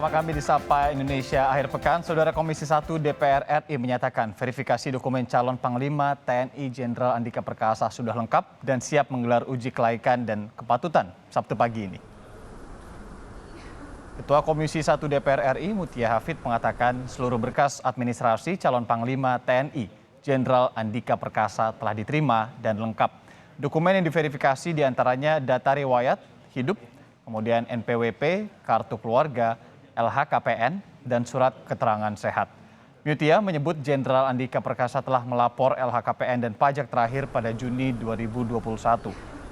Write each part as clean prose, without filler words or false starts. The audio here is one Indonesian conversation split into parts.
Bersama kami di Sapa Indonesia akhir pekan, Saudara Komisi 1 DPR RI menyatakan verifikasi dokumen calon Panglima TNI Jenderal Andika Perkasa sudah lengkap dan siap menggelar uji kelaikan dan kepatutan Sabtu pagi ini. Ketua Komisi 1 DPR RI Mutia Hafid mengatakan seluruh berkas administrasi calon Panglima TNI Jenderal Andika Perkasa telah diterima dan lengkap. Dokumen yang diverifikasi diantaranya data riwayat hidup, kemudian NPWP, kartu keluarga, LHKPN, dan surat keterangan sehat. Mutia menyebut Jenderal Andika Perkasa telah melapor LHKPN dan pajak terakhir pada Juni 2021.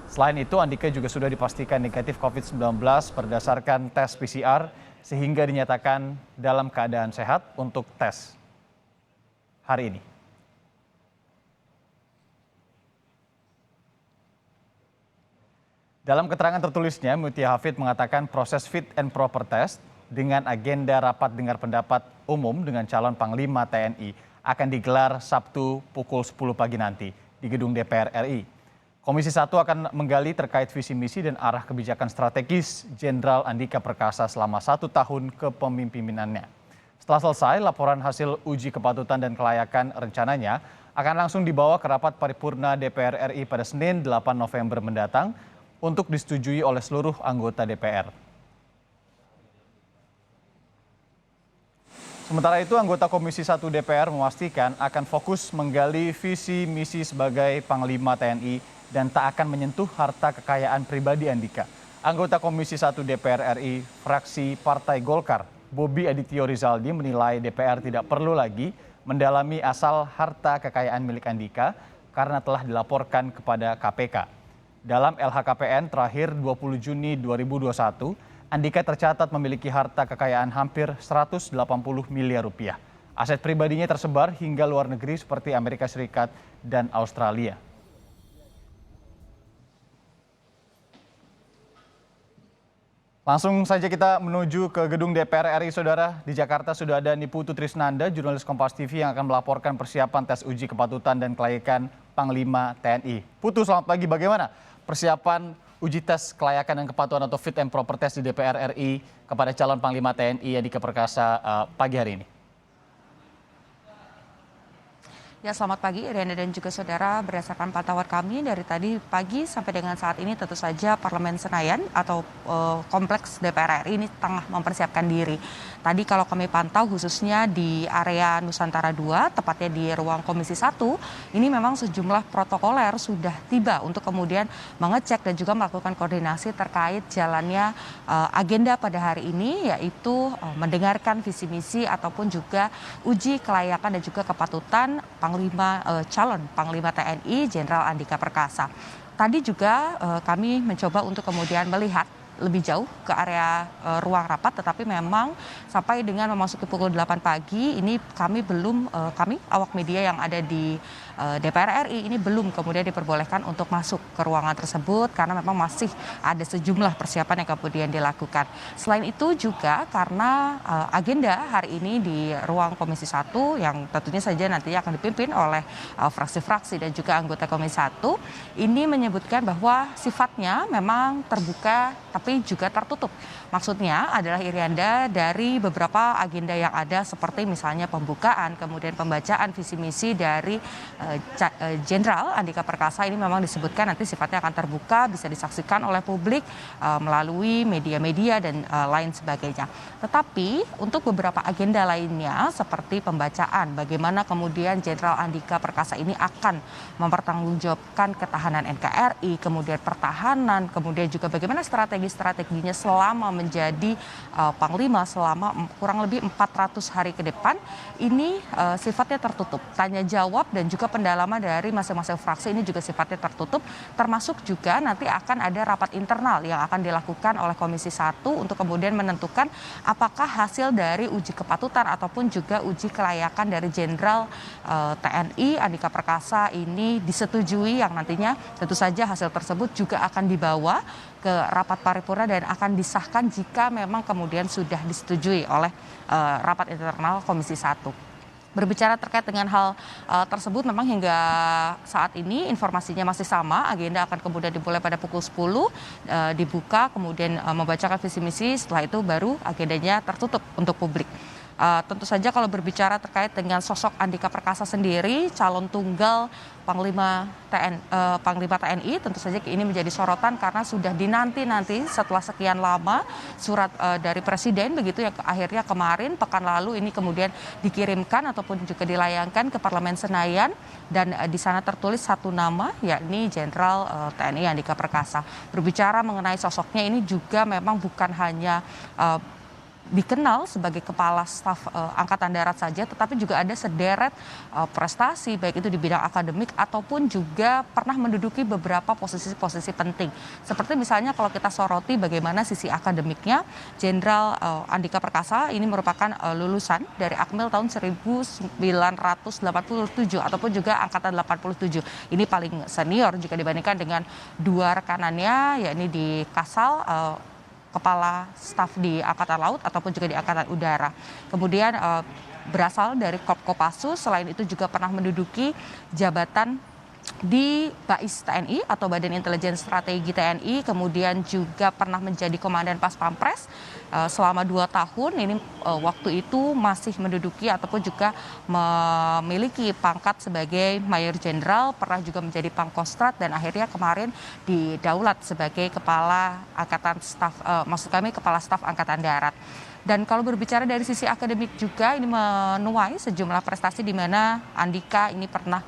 Selain itu, Andika juga sudah dipastikan negatif COVID-19 berdasarkan tes PCR sehingga dinyatakan dalam keadaan sehat untuk tes hari ini. Dalam keterangan tertulisnya, Mutia Hafid mengatakan proses fit and proper test dengan agenda rapat dengar pendapat umum dengan calon Panglima TNI akan digelar Sabtu pukul 10 pagi nanti di gedung DPR RI. Komisi 1 akan menggali terkait visi misi dan arah kebijakan strategis Jenderal Andika Perkasa selama 1 tahun kepemimpinannya. Setelah selesai, laporan hasil uji kepatutan dan kelayakan rencananya akan langsung dibawa ke rapat paripurna DPR RI pada Senin 8 November mendatang untuk disetujui oleh seluruh anggota DPR. Sementara itu, anggota Komisi 1 DPR memastikan akan fokus menggali visi misi sebagai Panglima TNI dan tak akan menyentuh harta kekayaan pribadi Andika. Anggota Komisi 1 DPR RI, fraksi Partai Golkar, Bobi Adityo Rizaldi menilai DPR tidak perlu lagi mendalami asal harta kekayaan milik Andika karena telah dilaporkan kepada KPK. Dalam LHKPN terakhir 20 Juni 2021, Andika tercatat memiliki harta kekayaan hampir 180 miliar rupiah. Aset pribadinya tersebar hingga luar negeri seperti Amerika Serikat dan Australia. Langsung saja kita menuju ke gedung DPR RI, Saudara. Di Jakarta sudah ada Niputu Trisnanda, jurnalis Kompas TV yang akan melaporkan persiapan tes uji kepatutan dan kelayakan Panglima TNI. Putu, selamat pagi. Bagaimana persiapan uji tes kelayakan dan kepatuhan atau fit and proper test di DPR RI kepada calon Panglima TNI Andika Perkasa pagi hari ini? Ya, selamat pagi Riana dan juga saudara. Berdasarkan pantauan kami dari tadi pagi sampai dengan saat ini, tentu saja Parlemen Senayan atau kompleks DPR RI ini tengah mempersiapkan diri. Tadi kalau kami pantau khususnya di area Nusantara 2, tepatnya di ruang Komisi 1, ini memang sejumlah protokoler sudah tiba untuk kemudian mengecek dan juga melakukan koordinasi terkait jalannya agenda pada hari ini, yaitu mendengarkan visi misi ataupun juga uji kelayakan dan juga kepatutan calon Panglima TNI Jenderal Andika Perkasa. Tadi juga kami mencoba untuk kemudian melihat lebih jauh ke area ruang rapat, tetapi memang sampai dengan memasuki pukul 8 pagi ini kami awak media yang ada di DPR RI ini belum kemudian diperbolehkan untuk masuk ke ruangan tersebut karena memang masih ada sejumlah persiapan yang kemudian dilakukan. Selain itu juga karena agenda hari ini di ruang Komisi 1 yang tentunya saja nantinya akan dipimpin oleh fraksi-fraksi dan juga anggota Komisi 1 ini menyebutkan bahwa sifatnya memang terbuka tapi juga tertutup. Maksudnya adalah Irianda dari beberapa agenda yang ada seperti misalnya pembukaan, kemudian pembacaan visi misi dari Jenderal Andika Perkasa ini memang disebutkan nanti sifatnya akan terbuka, bisa disaksikan oleh publik melalui media-media dan lain sebagainya. Tetapi untuk beberapa agenda lainnya seperti pembacaan bagaimana kemudian Jenderal Andika Perkasa ini akan mempertanggungjawabkan ketahanan NKRI, kemudian pertahanan, kemudian juga bagaimana strateginya selama menjadi Panglima selama kurang lebih 400 hari ke depan, ini sifatnya tertutup. Tanya jawab dan juga pendalaman dari masing-masing fraksi ini juga sifatnya tertutup, termasuk juga nanti akan ada rapat internal yang akan dilakukan oleh Komisi 1 untuk kemudian menentukan apakah hasil dari uji kepatutan ataupun juga uji kelayakan dari Jenderal TNI Andika Perkasa ini disetujui, yang nantinya tentu saja hasil tersebut juga akan dibawa ke rapat paripurna dan akan disahkan jika memang kemudian sudah disetujui oleh rapat internal Komisi 1. Berbicara terkait dengan hal tersebut, memang hingga saat ini informasinya masih sama, agenda akan kemudian dimulai pada pukul 10, dibuka, kemudian membacakan visi misi, setelah itu baru agendanya tertutup untuk publik. Tentu saja kalau berbicara terkait dengan sosok Andika Perkasa sendiri, calon tunggal Panglima TNI, tentu saja ini menjadi sorotan karena sudah dinanti-nanti setelah sekian lama surat dari Presiden begitu yang akhirnya kemarin pekan lalu ini kemudian dikirimkan ataupun juga dilayangkan ke Parlemen Senayan, dan di sana tertulis satu nama, yakni Jenderal TNI Andika Perkasa. Berbicara mengenai sosoknya ini juga memang bukan hanya dikenal sebagai kepala staf Angkatan Darat saja, tetapi juga ada sederet prestasi baik itu di bidang akademik ataupun juga pernah menduduki beberapa posisi-posisi penting. Seperti misalnya kalau kita soroti bagaimana sisi akademiknya, Jenderal Andika Perkasa ini merupakan lulusan dari Akmil tahun 1987 ataupun juga Angkatan 87. Ini paling senior jika dibandingkan dengan dua rekanannya, yakni di Kasal, Kepala Staf di Angkatan Laut ataupun juga di Angkatan Udara. Kemudian berasal dari Kopassus, selain itu juga pernah menduduki jabatan di BAIS TNI atau Badan Intelijen Strategi TNI, kemudian juga pernah menjadi Komandan Pas Pampres selama 2 tahun. Ini waktu itu masih menduduki ataupun juga memiliki pangkat sebagai Mayor Jenderal, pernah juga menjadi Pangkostrat, dan akhirnya kemarin didaulat sebagai Kepala Kepala Staf Angkatan Darat. Dan kalau berbicara dari sisi akademik juga, ini menuai sejumlah prestasi di mana Andika ini pernah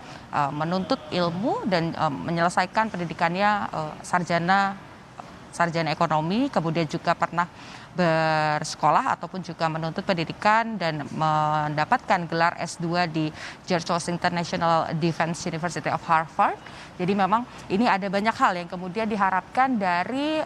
menuntut ilmu dan menyelesaikan pendidikannya sarjana ekonomi, kemudian juga pernah bersekolah ataupun juga menuntut pendidikan dan mendapatkan gelar S2 di George Washington National Defense University of Harvard. Jadi memang ini ada banyak hal yang kemudian diharapkan dari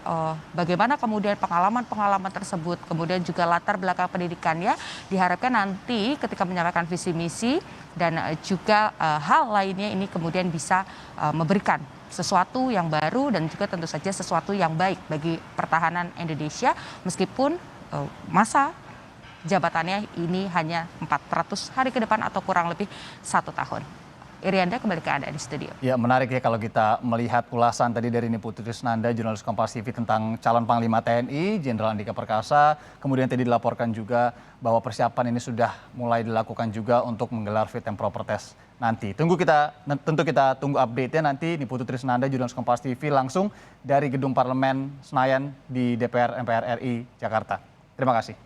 bagaimana kemudian pengalaman-pengalaman tersebut, kemudian juga latar belakang pendidikannya, diharapkan nanti ketika menyampaikan visi misi dan juga hal lainnya ini kemudian bisa memberikan sesuatu yang baru dan juga tentu saja sesuatu yang baik bagi pertahanan Indonesia, meskipun masa jabatannya ini hanya 400 hari ke depan atau kurang lebih 1 tahun. Irianda, kembali ke Anda di studio. Ya, menarik ya kalau kita melihat ulasan tadi dari Niputri Trisnanda, jurnalis Kompas TV, tentang calon Panglima TNI, Jenderal Andika Perkasa. Kemudian tadi dilaporkan juga bahwa persiapan ini sudah mulai dilakukan juga untuk menggelar fit and proper test nanti. Tentu kita tunggu update-nya nanti. Niputri Trisnanda, jurnalis Kompas TV, langsung dari Gedung Parlemen Senayan di DPR MPR RI Jakarta. Terima kasih.